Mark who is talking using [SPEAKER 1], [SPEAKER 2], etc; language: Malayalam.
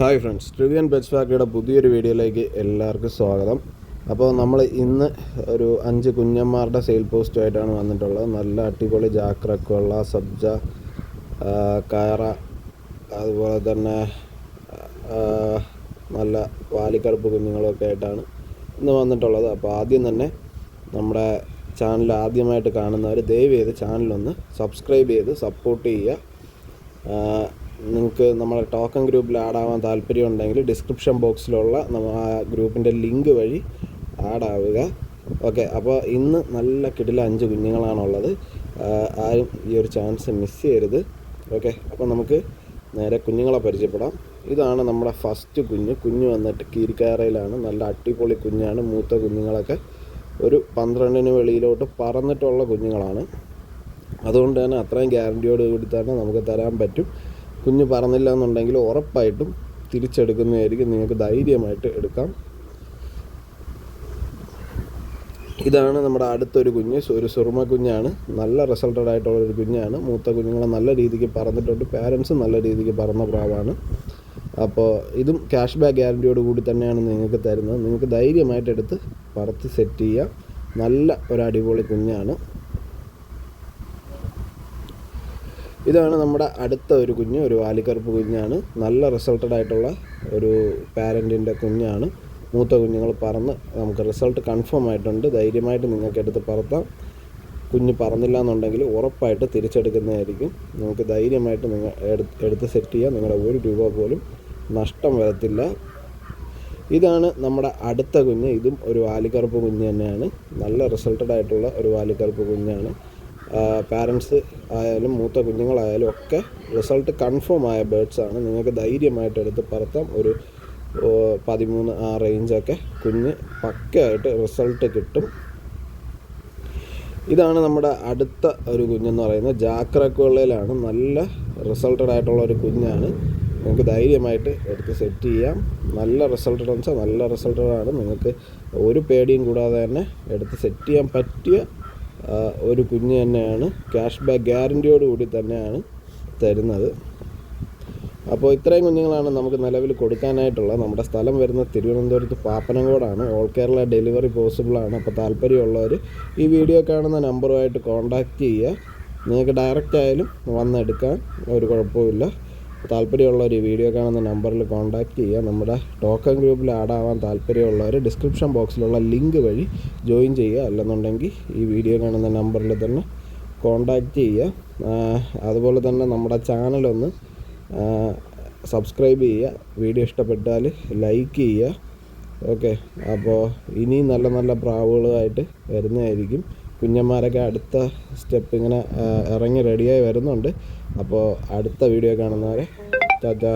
[SPEAKER 1] ഹായ് ഫ്രണ്ട്സ്, ട്രിവിയൻ പെറ്റ്സ് ഫാക്ടറിയുടെ പുതിയൊരു വീഡിയോയിലേക്ക് എല്ലാവർക്കും സ്വാഗതം. അപ്പോൾ നമ്മൾ ഇന്ന് ഒരു 5 കുഞ്ഞന്മാരുടെ സെയിൽ പോസ്റ്റുമായിട്ടാണ് വന്നിട്ടുള്ളത്. നല്ല അടിപൊളി ജാക്രക്കുള്ള സബ്ജ, കയറ, അതുപോലെ തന്നെ നല്ല വാലിക്കറുപ്പ് കുഞ്ഞുങ്ങളൊക്കെ ആയിട്ടാണ് ഇന്ന് വന്നിട്ടുള്ളത്. അപ്പോൾ ആദ്യം തന്നെ നമ്മുടെ ചാനൽ ആദ്യമായിട്ട് കാണുന്നവർ ദയവ് ചെയ്ത് ചാനലൊന്ന് സബ്സ്ക്രൈബ് ചെയ്ത് സപ്പോർട്ട് ചെയ്യുക. നിങ്ങൾക്ക് നമ്മുടെ ടോക്കൺ ഗ്രൂപ്പിൽ ആഡ് ആവാൻ താല്പര്യം ഉണ്ടെങ്കിൽ ഡിസ്ക്രിപ്ഷൻ ബോക്സിലുള്ള ആ ഗ്രൂപ്പിൻ്റെ ലിങ്ക് വഴി ആഡ് ആവുക. ഓക്കെ, അപ്പോൾ ഇന്ന് നല്ല കിടില 5 കുഞ്ഞുങ്ങളാണുള്ളത്. ആരും ഈ ഒരു ചാൻസ് മിസ് ചെയ്യരുത്. ഓക്കെ, അപ്പോൾ നമുക്ക് നേരെ കുഞ്ഞുങ്ങളെ പരിചയപ്പെടാം. ഇതാണ് നമ്മുടെ ഫസ്റ്റ് കുഞ്ഞ് വന്നിട്ട് കീരിക്കാരയിലാണ്. നല്ല അടിപൊളി കുഞ്ഞാണ്. മൂത്ത കുഞ്ഞുങ്ങളൊക്കെ ഒരു 12 വെളിയിലോട്ട് പറന്നിട്ടുള്ള കുഞ്ഞുങ്ങളാണ്. അതുകൊണ്ട് തന്നെ അത്രയും ഗ്യാരണ്ടിയോട് കൂടി തന്നെ നമുക്ക് തരാൻ പറ്റും. കുഞ്ഞ് പറന്നില്ല എന്നുണ്ടെങ്കിൽ ഉറപ്പായിട്ടും തിരിച്ചെടുക്കുന്നതായിരിക്കും. നിങ്ങൾക്ക് ധൈര്യമായിട്ട് എടുക്കാം. ഇതാണ് നമ്മുടെ അടുത്തൊരു കുഞ്ഞ്, ഒരു സുറുമ കുഞ്ഞാണ്. നല്ല റിസൾട്ടഡ് ആയിട്ടുള്ളൊരു കുഞ്ഞാണ്. മൂത്ത കുഞ്ഞുങ്ങളെ നല്ല രീതിക്ക് പറന്നിട്ടുണ്ട്. പാരൻസും നല്ല രീതിക്ക് പറന്ന പ്രാവാണ്. അപ്പോൾ ഇതും ക്യാഷ് ബാക്ക് ഗ്യാരണ്ടിയോട് കൂടി തന്നെയാണ് നിങ്ങൾക്ക് തരുന്നത്. നിങ്ങൾക്ക് ധൈര്യമായിട്ട് എടുത്ത് പറത്തി സെറ്റ് ചെയ്യാം. നല്ല ഒരു അടിപൊളി കുഞ്ഞാണ്. ഇതാണ് നമ്മുടെ അടുത്ത ഒരു കുഞ്ഞ്, ഒരു വാലിക്കറുപ്പ് കുഞ്ഞാണ്. നല്ല റിസൾട്ടഡ് ആയിട്ടുള്ള ഒരു പാരൻറ്റിൻ്റെ കുഞ്ഞാണ്. മൂത്ത കുഞ്ഞുങ്ങൾ പറന്ന് നമുക്ക് റിസൾട്ട് കൺഫേം ആയിട്ടുണ്ട്. ധൈര്യമായിട്ട് നിങ്ങൾക്ക് എടുത്ത് പറത്താം. കുഞ്ഞ് പറന്നില്ല എന്നുണ്ടെങ്കിൽ ഉറപ്പായിട്ട് തിരിച്ചെടുക്കുന്നതായിരിക്കും. നമുക്ക് ധൈര്യമായിട്ട് നിങ്ങൾ എടുത്ത് സെറ്റ് ചെയ്യാം. നിങ്ങളുടെ 1 രൂപ പോലും നഷ്ടം വരത്തില്ല. ഇതാണ് നമ്മുടെ അടുത്ത കുഞ്ഞ്. ഇതും ഒരു വാലിക്കറുപ്പ് കുഞ്ഞ് തന്നെയാണ്. നല്ല റിസൾട്ടഡ് ആയിട്ടുള്ള ഒരു വാലിക്കറുപ്പ് കുഞ്ഞാണ്. പാരൻസ് ആയാലും മൂത്ത കുഞ്ഞുങ്ങളായാലും ഒക്കെ റിസൾട്ട് കൺഫേം ആയ ബേഡ്സാണ്. നിങ്ങൾക്ക് ധൈര്യമായിട്ട് എടുത്ത് പറത്താം. ഒരു 13 ആ റേഞ്ചൊക്കെ കുഞ്ഞ് പക്കയായിട്ട് റിസൾട്ട് കിട്ടും. ഇതാണ് നമ്മുടെ അടുത്ത ഒരു കുഞ്ഞെന്ന് പറയുന്നത് ജാക്രക്കുള്ളയിലാണ്. നല്ല റിസൾട്ടഡ് ആയിട്ടുള്ള ഒരു കുഞ്ഞാണ്. നിങ്ങൾക്ക് ധൈര്യമായിട്ട് എടുത്ത് സെറ്റ് ചെയ്യാം. നല്ല റിസൾട്ടഡ് എന്ന് വെച്ചാൽ നല്ല റിസൾട്ടഡാണ്. നിങ്ങൾക്ക് ഒരു പേടിയും കൂടാതെ തന്നെ എടുത്ത് സെറ്റ് ചെയ്യാൻ പറ്റിയ ഒരു കുഞ്ഞ് തന്നെയാണ്. ക്യാഷ് ബാക്ക് ഗ്യാരണ്ടിയോട് കൂടി തന്നെയാണ് തരുന്നത്. അപ്പോൾ ഇത്രയും കുഞ്ഞുങ്ങളാണ് നമുക്ക് നിലവിൽ കൊടുക്കാനായിട്ടുള്ളത്. നമ്മുടെ സ്ഥലം വരുന്നത് തിരുവനന്തപുരത്ത് പാപ്പനംകോടാണ്. ഓൾ കേരള ഡെലിവറി പോസിബിളാണ്. അപ്പോൾ താല്പര്യമുള്ളവർ ഈ വീഡിയോ കാണുന്ന നമ്പറുമായിട്ട് കോൺടാക്റ്റ് ചെയ്യുക. നിങ്ങൾക്ക് ഡയറക്റ്റ് ആയാലും വന്നെടുക്കാൻ ഒരു കുഴപ്പമില്ല. താല്പര്യമുള്ളവർ ഈ വീഡിയോ കാണുന്ന നമ്പറിൽ കോൺടാക്റ്റ് ചെയ്യുക. നമ്മുടെ ടോക്കൺ ഗ്രൂപ്പിൽ ആഡ് ആവാൻ താല്പര്യമുള്ളവർ ഡിസ്ക്രിപ്ഷൻ ബോക്സിലുള്ള ലിങ്ക് വഴി ജോയിൻ ചെയ്യുക. അല്ലെന്നുണ്ടെങ്കിൽ ഈ വീഡിയോ കാണുന്ന നമ്പറിൽ തന്നെ കോൺടാക്റ്റ് ചെയ്യുക. അതുപോലെ തന്നെ നമ്മുടെ ചാനലൊന്ന് സബ്സ്ക്രൈബ് ചെയ്യുക. വീഡിയോ ഇഷ്ടപ്പെട്ടാൽ ലൈക്ക് ചെയ്യുക. ഓക്കെ, അപ്പോൾ ഇനി നല്ല നല്ല പ്രാവുകളുമായിട്ട് വരുന്നതായിരിക്കും. കുഞ്ഞന്മാരൊക്കെ അടുത്ത സ്റ്റെപ്പ് ഇങ്ങനെ ഇറങ്ങി റെഡിയായി വരുന്നുണ്ട്. അപ്പോൾ അടുത്ത വീഡിയോ കാണുന്നവരെ ടാറ്റാ.